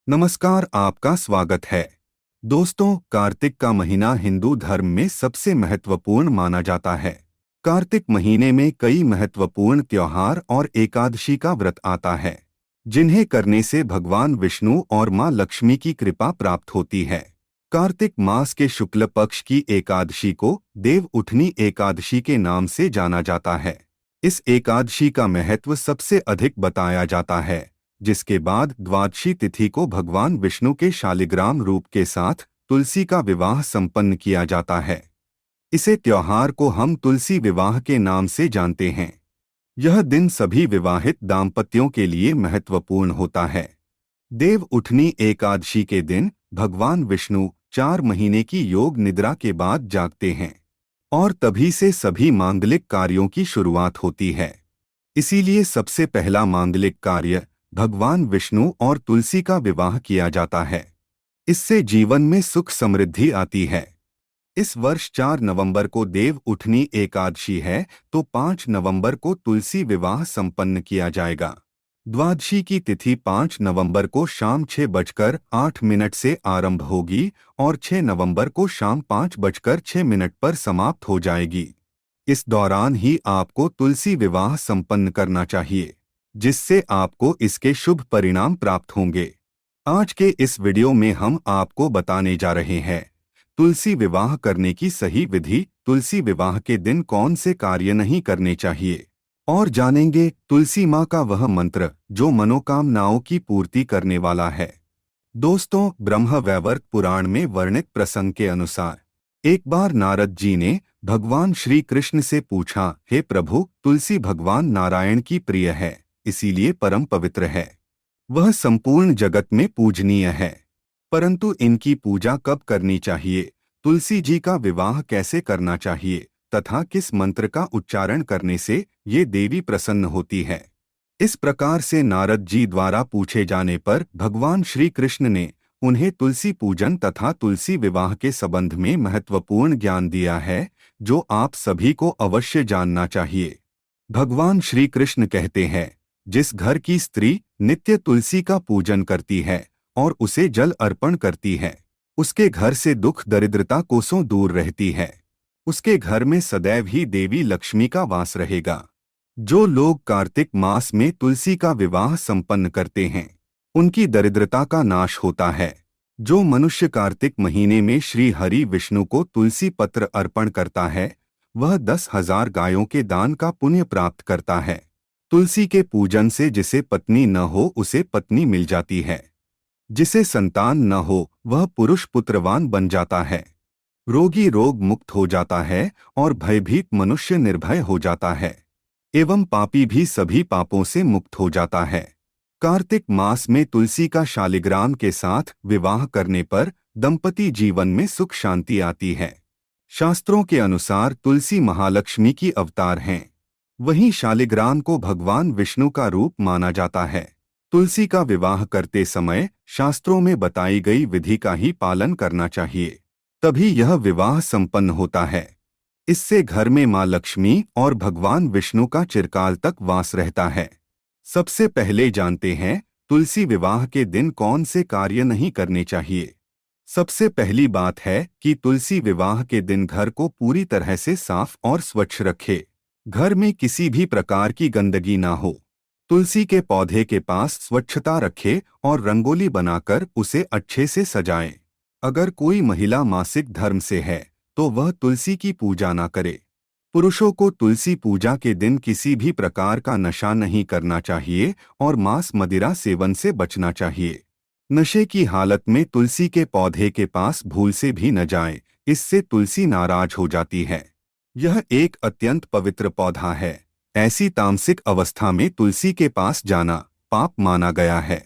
नमस्कार, आपका स्वागत है। दोस्तों, कार्तिक का महीना हिंदू धर्म में सबसे महत्वपूर्ण माना जाता है। कार्तिक महीने में कई महत्वपूर्ण त्योहार और एकादशी का व्रत आता है, जिन्हें करने से भगवान विष्णु और मां लक्ष्मी की कृपा प्राप्त होती है। कार्तिक मास के शुक्ल पक्ष की एकादशी को देव उठनी एकादशी के नाम से जाना जाता है। इस एकादशी का महत्व सबसे अधिक बताया जाता है, जिसके बाद द्वादशी तिथि को भगवान विष्णु के शालिग्राम रूप के साथ तुलसी का विवाह संपन्न किया जाता है। इसे त्योहार को हम तुलसी विवाह के नाम से जानते हैं। यह दिन सभी विवाहित दाम्पत्यों के लिए महत्वपूर्ण होता है। देव उठनी एकादशी के दिन भगवान विष्णु 4 महीने की योग निद्रा के बाद जागते हैं और तभी से सभी मांगलिक कार्यों की शुरुआत होती है। इसीलिए सबसे पहला मांगलिक कार्य भगवान विष्णु और तुलसी का विवाह किया जाता है। इससे जीवन में सुख समृद्धि आती है। इस वर्ष 4 नवंबर को देव उठनी एकादशी है, तो 5 नवंबर को तुलसी विवाह संपन्न किया जाएगा। द्वादशी की तिथि 5 नवंबर को शाम 6:08 से आरंभ होगी और 6 नवंबर को शाम 5:06 पर समाप्त हो जाएगी। इस दौरान ही आपको तुलसी विवाह संपन्न करना चाहिए, जिससे आपको इसके शुभ परिणाम प्राप्त होंगे। आज के इस वीडियो में हम आपको बताने जा रहे हैं तुलसी विवाह करने की सही विधि, तुलसी विवाह के दिन कौन से कार्य नहीं करने चाहिए, और जानेंगे तुलसी माँ का वह मंत्र जो मनोकामनाओं की पूर्ति करने वाला है। दोस्तों, ब्रह्म वैवर्त पुराण में वर्णित प्रसंग के अनुसार एक बार नारद जी ने भगवान श्री कृष्ण से पूछा, हे प्रभु, तुलसी भगवान नारायण की प्रिय है, इसीलिए परम पवित्र है। वह संपूर्ण जगत में पूजनीय है, परंतु इनकी पूजा कब करनी चाहिए, तुलसी जी का विवाह कैसे करना चाहिए तथा किस मंत्र का उच्चारण करने से ये देवी प्रसन्न होती है। इस प्रकार से नारद जी द्वारा पूछे जाने पर भगवान श्री कृष्ण ने उन्हें तुलसी पूजन तथा तुलसी विवाह के संबंध में महत्वपूर्ण ज्ञान दिया है, जो आप सभी को अवश्य जानना चाहिए। भगवान श्री कृष्ण कहते हैं, जिस घर की स्त्री नित्य तुलसी का पूजन करती है और उसे जल अर्पण करती है, उसके घर से दुख दरिद्रता कोसों दूर रहती है। उसके घर में सदैव ही देवी लक्ष्मी का वास रहेगा। जो लोग कार्तिक मास में तुलसी का विवाह संपन्न करते हैं, उनकी दरिद्रता का नाश होता है। जो मनुष्य कार्तिक महीने में श्री हरि विष्णु को तुलसी पत्र अर्पण करता है, वह 10,000 गायों के दान का पुण्य प्राप्त करता है। तुलसी के पूजन से जिसे पत्नी न हो उसे पत्नी मिल जाती है, जिसे संतान न हो वह पुरुष पुत्रवान बन जाता है, रोगी रोग मुक्त हो जाता है और भयभीत मनुष्य निर्भय हो जाता है, एवं पापी भी सभी पापों से मुक्त हो जाता है। कार्तिक मास में तुलसी का शालिग्राम के साथ विवाह करने पर दंपति जीवन में सुख शांति आती है। शास्त्रों के अनुसार तुलसी महालक्ष्मी की अवतार हैं, वहीं शालिग्राम को भगवान विष्णु का रूप माना जाता है। तुलसी का विवाह करते समय शास्त्रों में बताई गई विधि का ही पालन करना चाहिए, तभी यह विवाह संपन्न होता है। इससे घर में मां लक्ष्मी और भगवान विष्णु का चिरकाल तक वास रहता है। सबसे पहले जानते हैं तुलसी विवाह के दिन कौन से कार्य नहीं करने चाहिए। सबसे पहली बात है कि तुलसी विवाह के दिन घर को पूरी तरह से साफ और स्वच्छ रखे। घर में किसी भी प्रकार की गंदगी ना हो। तुलसी के पौधे के पास स्वच्छता रखे और रंगोली बनाकर उसे अच्छे से सजाएं। अगर कोई महिला मासिक धर्म से है तो वह तुलसी की पूजा ना करे। पुरुषों को तुलसी पूजा के दिन किसी भी प्रकार का नशा नहीं करना चाहिए और मांस मदिरा सेवन से बचना चाहिए। नशे की हालत में तुलसी के पौधे के पास भूल से भी न जाए, इससे तुलसी नाराज हो जाती है। यह एक अत्यंत पवित्र पौधा है। ऐसी तामसिक अवस्था में तुलसी के पास जाना पाप माना गया है।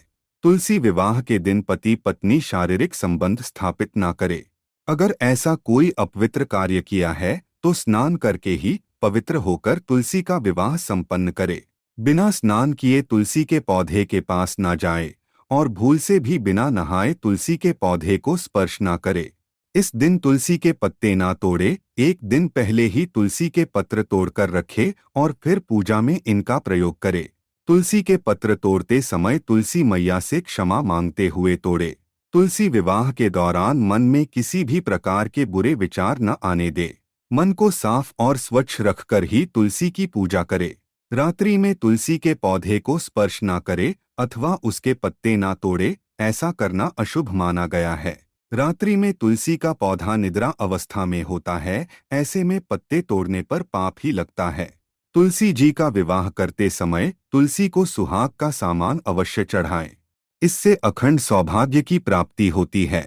तुलसी विवाह के दिन पति पत्नी शारीरिक संबंध स्थापित न करे। अगर ऐसा कोई अपवित्र कार्य किया है तो स्नान करके ही पवित्र होकर तुलसी का विवाह संपन्न करे। बिना स्नान किए तुलसी के पौधे के पास न जाए और भूल से भी बिना नहाए तुलसी के पौधे को स्पर्श न करे। इस दिन तुलसी के पत्ते ना तोड़े। एक दिन पहले ही तुलसी के पत्र तोड़कर रखे और फिर पूजा में इनका प्रयोग करे। तुलसी के पत्र तोड़ते समय तुलसी मैया से क्षमा मांगते हुए तोड़े। तुलसी विवाह के दौरान मन में किसी भी प्रकार के बुरे विचार न आने दे। मन को साफ और स्वच्छ रखकर ही तुलसी की पूजा करे। रात्रि में तुलसी के पौधे को स्पर्श ना करे अथवा उसके पत्ते ना तोड़े, ऐसा करना अशुभ माना गया है। रात्रि में तुलसी का पौधा निद्रा अवस्था में होता है, ऐसे में पत्ते तोड़ने पर पाप ही लगता है। तुलसी जी का विवाह करते समय तुलसी को सुहाग का सामान अवश्य चढ़ाएं। इससे अखंड सौभाग्य की प्राप्ति होती है।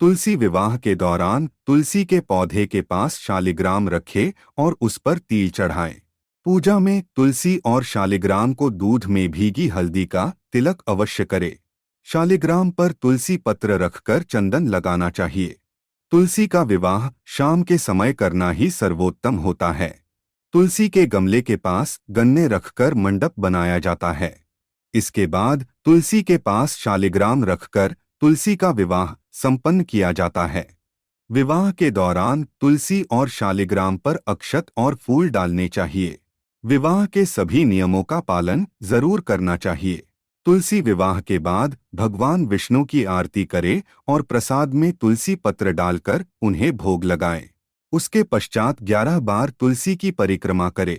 तुलसी विवाह के दौरान तुलसी के पौधे के पास शालिग्राम रखें और उस पर तिल चढ़ाएं। पूजा में तुलसी और शालिग्राम को दूध में भीगी हल्दी का तिलक अवश्य करे। शालिग्राम पर तुलसी पत्र रखकर चंदन लगाना चाहिए। तुलसी का विवाह शाम के समय करना ही सर्वोत्तम होता है। तुलसी के गमले के पास गन्ने रखकर मंडप बनाया जाता है। इसके बाद तुलसी के पास शालिग्राम रखकर तुलसी का विवाह संपन्न किया जाता है। विवाह के दौरान तुलसी और शालिग्राम पर अक्षत और फूल डालने चाहिए। विवाह के सभी नियमों का पालन जरूर करना चाहिए। तुलसी विवाह के बाद भगवान विष्णु की आरती करें और प्रसाद में तुलसी पत्र डालकर उन्हें भोग लगाएं। उसके पश्चात 11 बार तुलसी की परिक्रमा करें।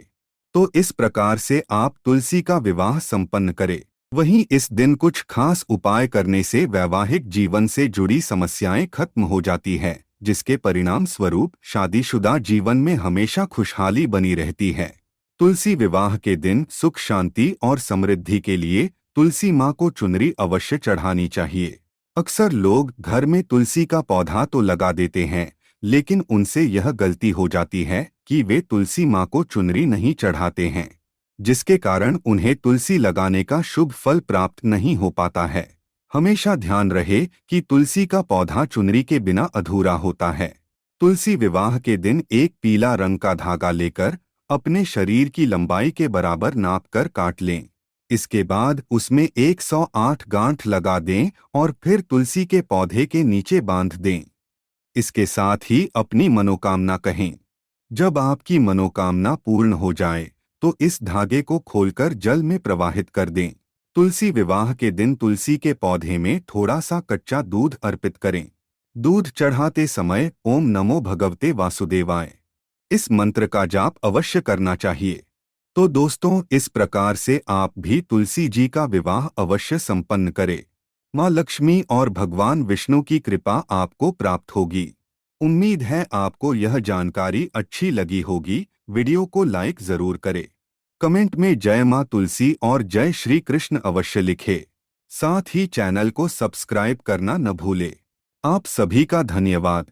तो इस प्रकार से आप तुलसी का विवाह संपन्न करें। वहीं इस दिन कुछ खास उपाय करने से वैवाहिक जीवन से जुड़ी समस्याएं खत्म हो जाती है, जिसके परिणाम स्वरूप शादीशुदा जीवन में हमेशा खुशहाली बनी रहती है। तुलसी विवाह के दिन सुख शांति और समृद्धि के लिए तुलसी माँ को चुनरी अवश्य चढ़ानी चाहिए। अक्सर लोग घर में तुलसी का पौधा तो लगा देते हैं, लेकिन उनसे यह गलती हो जाती है कि वे तुलसी माँ को चुनरी नहीं चढ़ाते हैं, जिसके कारण उन्हें तुलसी लगाने का शुभ फल प्राप्त नहीं हो पाता है। हमेशा ध्यान रहे कि तुलसी का पौधा चुनरी के बिना अधूरा होता है। तुलसी विवाह के दिन एक पीला रंग का धागा लेकर अपने शरीर की लंबाई के बराबर नापकर काट लें। इसके बाद उसमें 108 गांठ लगा दें और फिर तुलसी के पौधे के नीचे बांध दें। इसके साथ ही अपनी मनोकामना कहें। जब आपकी मनोकामना पूर्ण हो जाए तो इस धागे को खोलकर जल में प्रवाहित कर दें। तुलसी विवाह के दिन तुलसी के पौधे में थोड़ा सा कच्चा दूध अर्पित करें। दूध चढ़ाते समय ओम नमो भगवते वासुदेवाय इस मंत्र का जाप अवश्य करना चाहिए। तो दोस्तों, इस प्रकार से आप भी तुलसी जी का विवाह अवश्य संपन्न करें। माँ लक्ष्मी और भगवान विष्णु की कृपा आपको प्राप्त होगी। उम्मीद है आपको यह जानकारी अच्छी लगी होगी। वीडियो को लाइक जरूर करें। कमेंट में जय माँ तुलसी और जय श्री कृष्ण अवश्य लिखें। साथ ही चैनल को सब्सक्राइब करना न भूलें। आप सभी का धन्यवाद।